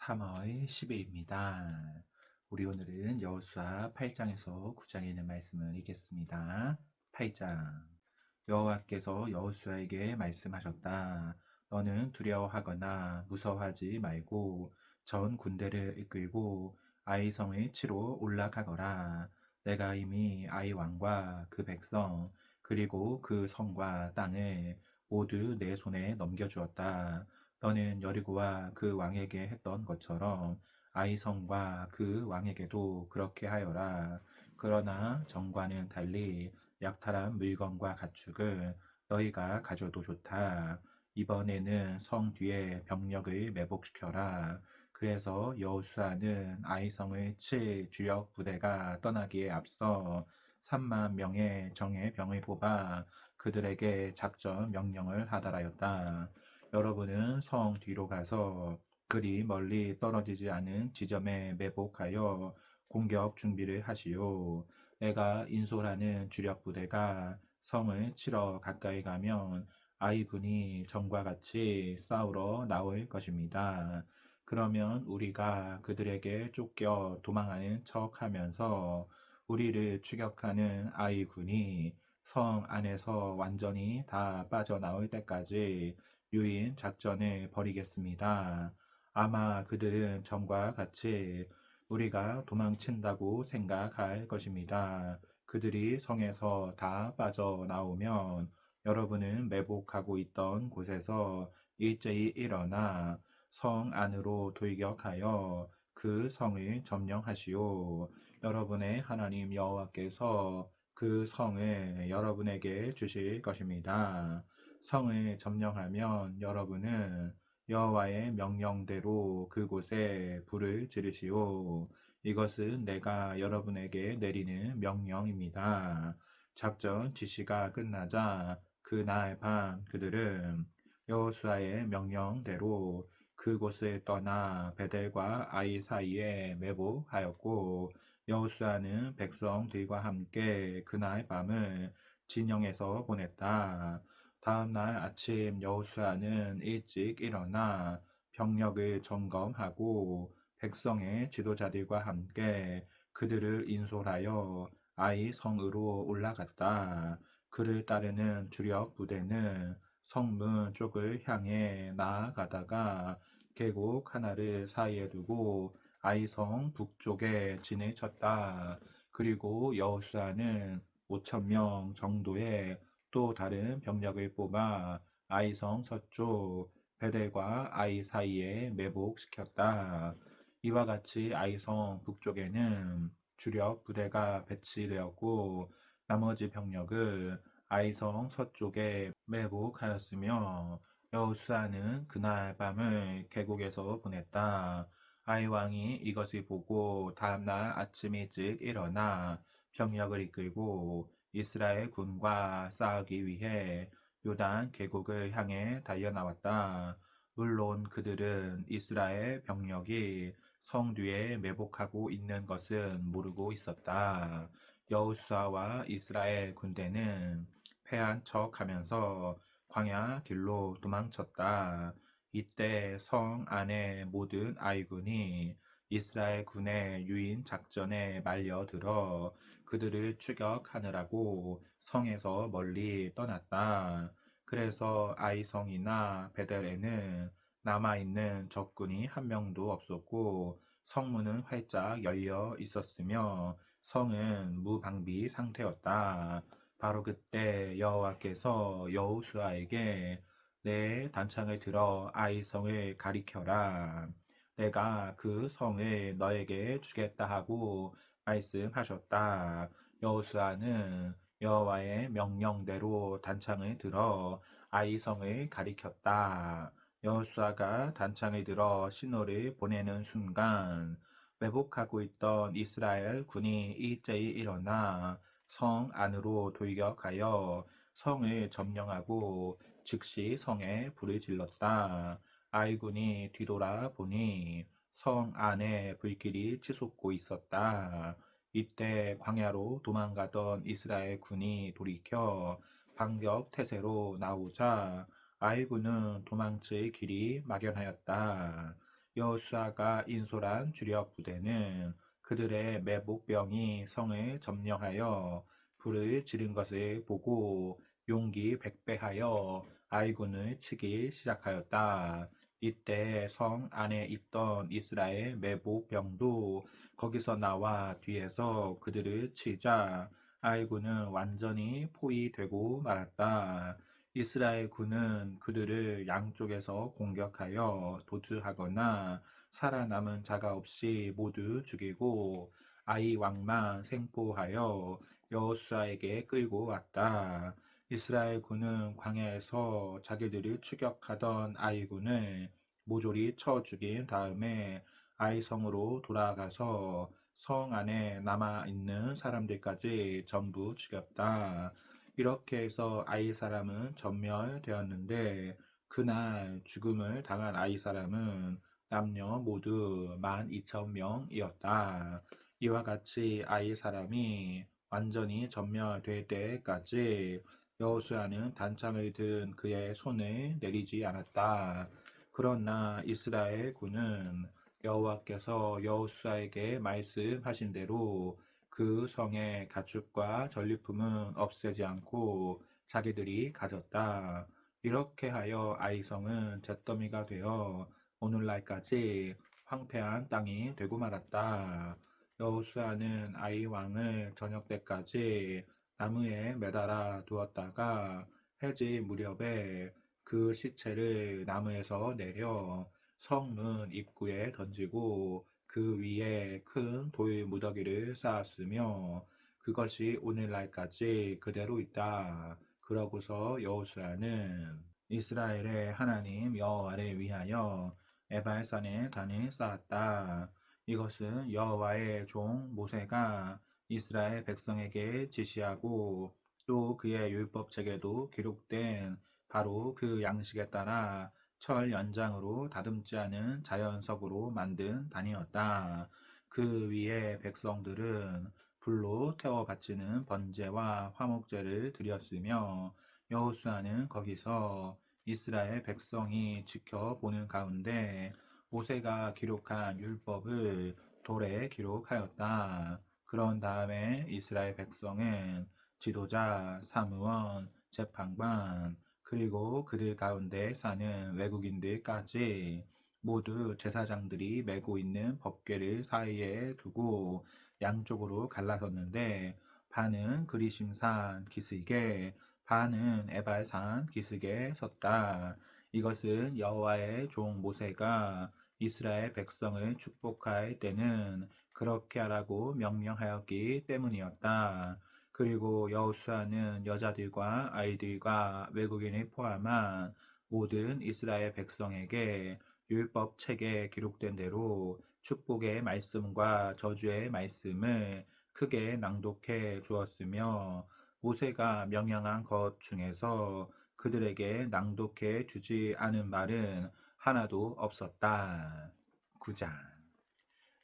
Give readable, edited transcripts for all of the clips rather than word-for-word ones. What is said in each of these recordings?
3월 10일입니다. 우리 오늘은 여호수아 8장에서 9장에 있는 말씀을 읽겠습니다. 8장. 여호와께서 여호수아에게 말씀하셨다. 너는 두려워하거나 무서워하지 말고 전 군대를 이끌고 아이 성을 치러 올라가거라. 내가 이미 아이 왕과 그 백성 그리고 그 성과 땅을 모두 내 손에 넘겨주었다. 너는 여리고와 그 왕에게 했던 것처럼 아이 성과 그 왕에게도 그렇게 하여라. 그러나 정과는 달리 약탈한 물건과 가축을 너희가 가져도 좋다. 이번에는 성 뒤에 병력을 매복시켜라. 그래서 여호수아는 아이성을 칠 주력 부대가 떠나기에 앞서 3만 명의 정예 병을 뽑아 그들에게 작전 명령을 하달하였다. 여러분은 성 뒤로 가서 그리 멀리 떨어지지 않은 지점에 매복하여 공격 준비를 하시오. 내가 인솔하는 주력 부대가 성을 치러 가까이 가면 아이군이 전과 같이 싸우러 나올 것입니다. 그러면 우리가 그들에게 쫓겨 도망하는 척 하면서 우리를 추격하는 아이군이 성 안에서 완전히 다 빠져나올 때까지 유인 작전을 벌이겠습니다. 아마 그들은 전과 같이 우리가 도망친다고 생각할 것입니다. 그들이 성에서 다 빠져나오면 여러분은 매복하고 있던 곳에서 일제히 일어나 성 안으로 돌격하여 그 성을 점령하시오. 여러분의 하나님 여호와께서 그 성을 여러분에게 주실 것입니다. 성을 점령하면 여러분은 여호와의 명령대로 그곳에 불을 지르시오. 이것은 내가 여러분에게 내리는 명령입니다. 작전 지시가 끝나자 그날 밤 그들은 여호수아의 명령대로 그곳을 떠나 베델과 아이 사이에 매복하였고 여호수아는 백성들과 함께 그날 밤을 진영에서 보냈다. 다음 날 아침 여호수아는 일찍 일어나 병력을 점검하고 백성의 지도자들과 함께 그들을 인솔하여 아이 성으로 올라갔다. 그를 따르는 주력 부대는 성문 쪽을 향해 나아가다가 계곡 하나를 사이에 두고 아이성 북쪽에 진을 쳤다. 그리고 여호수아는 5천 명 정도의 또 다른 병력을 뽑아 아이성 서쪽 베델과 아이 사이에 매복시켰다. 이와 같이 아이성 북쪽에는 주력 부대가 배치되었고 나머지 병력을 아이성 서쪽에 매복하였으며 여호수아는 그날 밤을 계곡에서 보냈다. 아이 왕이 이것을 보고 다음날 아침 일찍 일어나 병력을 이끌고 이스라엘 군과 싸우기 위해 요단 계곡을 향해 달려나왔다. 물론 그들은 이스라엘 병력이 성 뒤에 매복하고 있는 것은 모르고 있었다. 여호수아와 이스라엘 군대는 패한 척하면서 광야 길로 도망쳤다. 이때 성 안의 모든 아이군이 이스라엘 군의 유인 작전에 말려들어 그들을 추격하느라고 성에서 멀리 떠났다. 그래서 아이성이나 베델에는 남아있는 적군이 한 명도 없었고 성문은 활짝 열려 있었으며 성은 무방비 상태였다. 바로 그때 여호와께서 여호수아에게 내 단창을 들어 아이성을 가리켜라. 내가 그 성을 너에게 주겠다 하고 말씀하셨다. 여호수아는 여호와의 명령대로 단창을 들어 아이성을 가리켰다. 여호수아가 단창을 들어 신호를 보내는 순간 매복하고 있던 이스라엘 군이 일제히 일어나 성 안으로 돌격하여 성을 점령하고 즉시 성에 불을 질렀다. 아이군이 뒤돌아 보니 성 안에 불길이 치솟고 있었다. 이때 광야로 도망가던 이스라엘 군이 돌이켜 반격 태세로 나오자 아이군은 도망칠 길이 막연하였다. 여호수아가 인솔한 주력 부대는 그들의 매복병이 성을 점령하여 불을 지른 것을 보고 용기 백배하여 아이군을 치기 시작하였다. 이때 성 안에 있던 이스라엘 매복병도 거기서 나와 뒤에서 그들을 치자 아이군은 완전히 포위되고 말았다. 이스라엘 군은 그들을 양쪽에서 공격하여 도주하거나 살아남은 자가 없이 모두 죽이고 아이 왕만 생포하여 여호수아에게 끌고 왔다. 이스라엘 군은 광야에서 자기들이 추격하던 아이 군을 모조리 쳐 죽인 다음에 아이 성으로 돌아가서 성 안에 남아 있는 사람들까지 전부 죽였다. 이렇게 해서 아이 사람은 전멸되었는데 그날 죽음을 당한 아이 사람은 남녀 모두 12,000명이었다. 이와 같이 아이 사람이 완전히 전멸될 때까지 여호수아는 단창을 든 그의 손을 내리지 않았다. 그러나 이스라엘 군은 여호와께서 여호수아에게 말씀하신 대로 그 성의 가축과 전리품은 없애지 않고 자기들이 가졌다. 이렇게 하여 아이성은 잿더미가 되어 오늘날까지 황폐한 땅이 되고 말았다. 여호수아는 아이 왕을 저녁 때까지 나무에 매달아 두었다가 해질 무렵에 그 시체를 나무에서 내려 성문 입구에 던지고 그 위에 큰 돌 무더기를 쌓았으며 그것이 오늘날까지 그대로 있다. 그러고서 여호수아는 이스라엘의 하나님 여호와를 위하여 에발산에 단을 쌓았다. 이것은 여호와의 종 모세가 이스라엘 백성에게 지시하고 또 그의 율법책에도 기록된 바로 그 양식에 따라 철 연장으로 다듬지 않은 자연석으로 만든 단이었다. 그 위에 백성들은 불로 태워 바치는 번제와 화목제를 드렸으며 여호수아는 거기서 이스라엘 백성이 지켜보는 가운데 모세가 기록한 율법을 돌에 기록하였다. 그런 다음에 이스라엘 백성은 지도자, 사무원, 재판관, 그리고 그들 가운데 사는 외국인들까지 모두 제사장들이 메고 있는 법궤를 사이에 두고 양쪽으로 갈라섰는데 반은 그리심산 기슭에 반은 에발산 기슭에 섰다. 이것은 여호와의 종 모세가 이스라엘 백성을 축복할 때는 그렇게 하라고 명령하였기 때문이었다. 그리고 여호수아는 여자들과 아이들과 외국인을 포함한 모든 이스라엘 백성에게 율법 책에 기록된 대로 축복의 말씀과 저주의 말씀을 크게 낭독해 주었으며 모세가 명령한 것 중에서 그들에게 낭독해 주지 않은 말은 하나도 없었다. 9장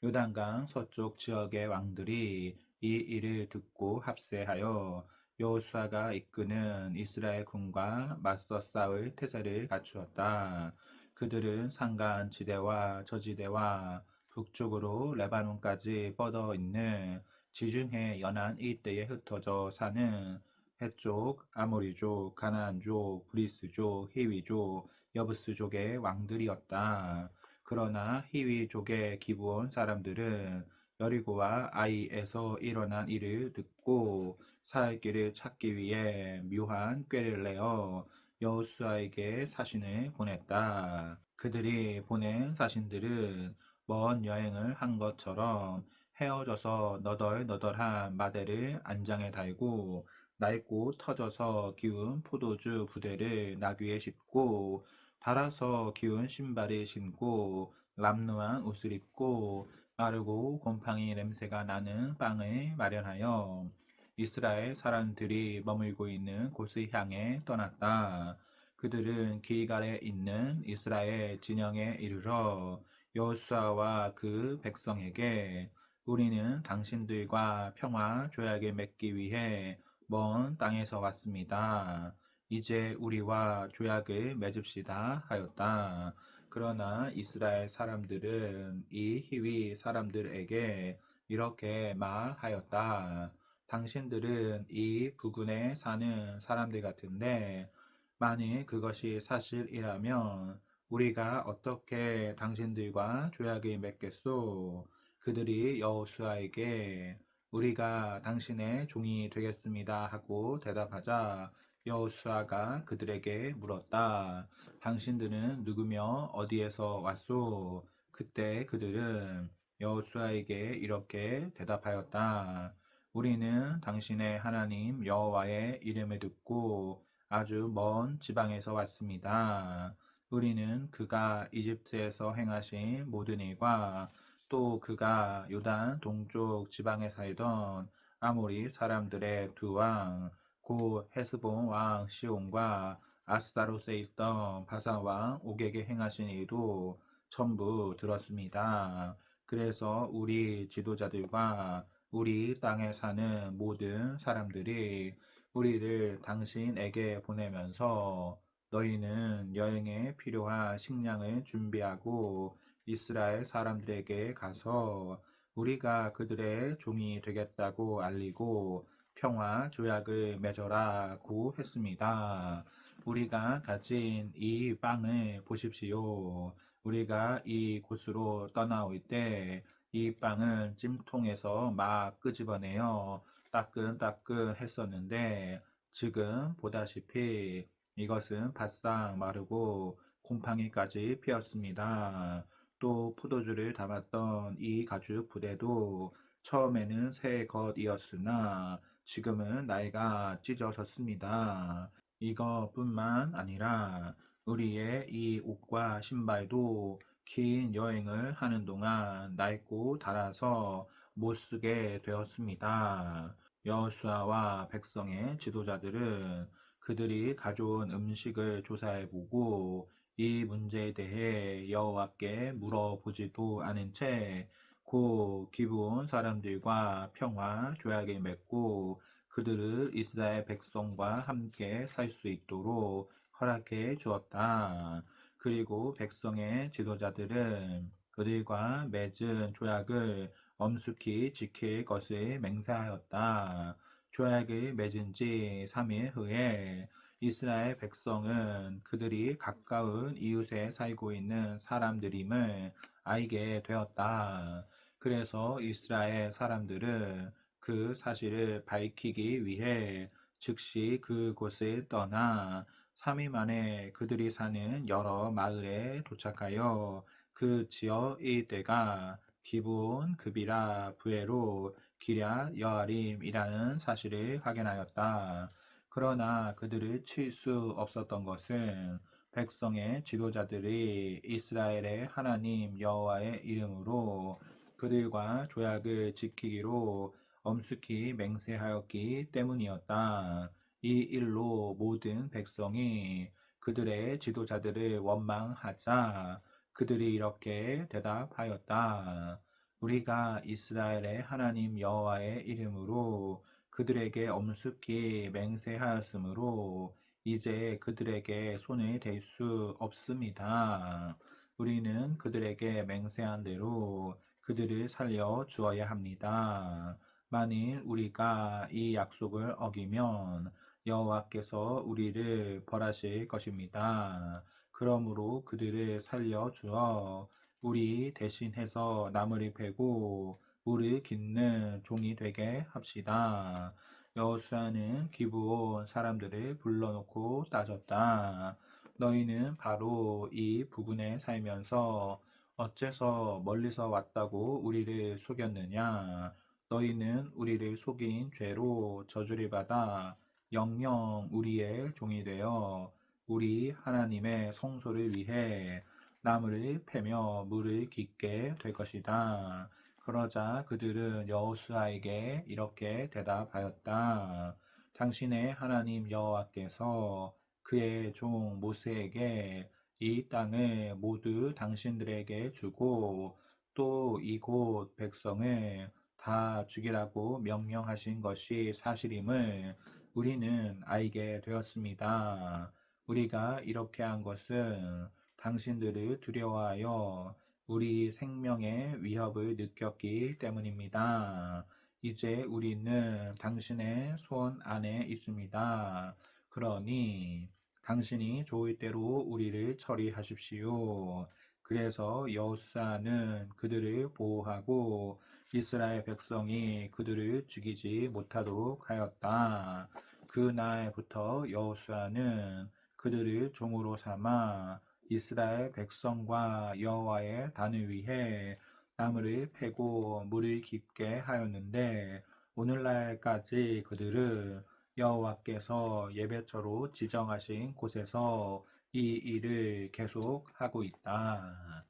요단강 서쪽 지역의 왕들이 이 일을 듣고 합세하여 여호수아가 이끄는 이스라엘 군과 맞서 싸울 태세를 갖추었다. 그들은 산간 지대와 저지대와 북쪽으로 레바논까지 뻗어 있는 지중해 연안 일대에 흩어져 사는 해쪽, 아모리족, 가나안족, 브리스족, 히위족, 여부스족의 왕들이었다. 그러나 히위족의 기브온 사람들은 여리고와 아이에서 일어난 일을 듣고 살 길을 찾기 위해 묘한 꾀를 내어 여호수아에게 사신을 보냈다. 그들이 보낸 사신들은 먼 여행을 한 것처럼 헤어져서 너덜너덜한 마대를 안장에 달고 낡고 터져서 기운 포도주 부대를 나귀에 싣고 달아서 기운 신발을 신고 람누한 옷을 입고 마르고 곰팡이 냄새가 나는 빵을 마련하여 이스라엘 사람들이 머물고 있는 곳을 향해 떠났다. 그들은 길갈에 있는 이스라엘 진영에 이르러 여호수아와 그 백성에게 우리는 당신들과 평화 조약을 맺기 위해 먼 땅에서 왔습니다. 이제 우리와 조약을 맺읍시다 하였다. 그러나 이스라엘 사람들은 이 히위 사람들에게 이렇게 말하였다. 당신들은 이 부근에 사는 사람들 같은데 만일 그것이 사실이라면 우리가 어떻게 당신들과 조약을 맺겠소? 그들이 여호수아에게 우리가 당신의 종이 되겠습니다 하고 대답하자 여호수아가 그들에게 물었다. 당신들은 누구며 어디에서 왔소? 그때 그들은 여호수아에게 이렇게 대답하였다. 우리는 당신의 하나님 여호와의 이름을 듣고 아주 먼 지방에서 왔습니다. 우리는 그가 이집트에서 행하신 모든 일과 또 그가 요단 동쪽 지방에 살던 아모리 사람들의 두 왕, 곧 헤스본 왕 시온과 아스타롯에 있던 바산 왕 옥에게 행하신 일도 전부 들었습니다. 그래서 우리 지도자들과 우리 땅에 사는 모든 사람들이 우리를 당신에게 보내면서 너희는 여행에 필요한 식량을 준비하고 이스라엘 사람들에게 가서 우리가 그들의 종이 되겠다고 알리고 평화 조약을 맺어라고 했습니다. 우리가 가진 이 빵을 보십시오. 우리가 이 곳으로 떠나올 때 이 빵을 찜통에서 막 끄집어내어 따끈따끈 했었는데 지금 보다시피 이것은 바싹 마르고 곰팡이까지 피었습니다. 또 포도주를 담았던 이 가죽 부대도 처음에는 새 것이었으나 지금은 나이가 찢어졌습니다. 이것뿐만 아니라 우리의 이 옷과 신발도 긴 여행을 하는 동안 낡고 닳아서 못 쓰게 되었습니다. 여호수아와 백성의 지도자들은 그들이 가져온 음식을 조사해보고 이 문제에 대해 여호와께 물어보지도 않은 채 곧 기브온 사람들과 평화 조약을 맺고 그들을 이스라엘 백성과 함께 살 수 있도록 허락해 주었다. 그리고 백성의 지도자들은 그들과 맺은 조약을 엄숙히 지킬 것을 맹세하였다. 조약을 맺은 지 3일 후에 이스라엘 백성은 그들이 가까운 이웃에 살고 있는 사람들임을 알게 되었다. 그래서 이스라엘 사람들은 그 사실을 밝히기 위해 즉시 그곳을 떠나 3일 만에 그들이 사는 여러 마을에 도착하여 그 지역 일대가 기브온 급이라 부에로 기럇 여아림이라는 사실을 확인하였다. 그러나 그들을 칠 수 없었던 것은 백성의 지도자들이 이스라엘의 하나님 여호와의 이름으로 그들과 조약을 지키기로 엄숙히 맹세하였기 때문이었다. 이 일로 모든 백성이 그들의 지도자들을 원망하자 그들이 이렇게 대답하였다. 우리가 이스라엘의 하나님 여호와의 이름으로 그들에게 엄숙히 맹세하였으므로 이제 그들에게 손을 댈 수 없습니다. 우리는 그들에게 맹세한 대로 그들을 살려 주어야 합니다. 만일 우리가 이 약속을 어기면 여호와께서 우리를 벌하실 것입니다. 그러므로 그들을 살려 주어 우리 대신해서 나무를 베고 물을 깃는 종이 되게 합시다. 여호수아는 기브온 사람들을 불러놓고 따졌다. 너희는 바로 이 부근에 살면서 어째서 멀리서 왔다고 우리를 속였느냐? 너희는 우리를 속인 죄로 저주를 받아 영영 우리의 종이 되어 우리 하나님의 성소를 위해 나무를 패며 물을 깃게 될 것이다. 그러자 그들은 여호수아에게 이렇게 대답하였다. 당신의 하나님 여호와께서 그의 종 모세에게 이 땅을 모두 당신들에게 주고 또 이곳 백성을 다 죽이라고 명령하신 것이 사실임을 우리는 알게 되었습니다. 우리가 이렇게 한 것은 당신들을 두려워하여 우리 생명의 위협을 느꼈기 때문입니다. 이제 우리는 당신의 손 안에 있습니다. 그러니 당신이 좋을 대로 우리를 처리하십시오. 그래서 여호수아는 그들을 보호하고 이스라엘 백성이 그들을 죽이지 못하도록 하였다. 그날부터 여호수아는 그들을 종으로 삼아 이스라엘 백성과 여호와의 단을 위해 나무를 패고 물을 깊게 하였는데 오늘날까지 그들은 여호와께서 예배처로 지정하신 곳에서 이 일을 계속하고 있다.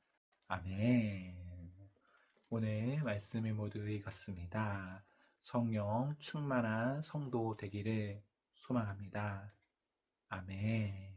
아멘. 오늘 말씀을 모두 읽었습니다. 성령 충만한 성도 되기를 소망합니다. 아멘.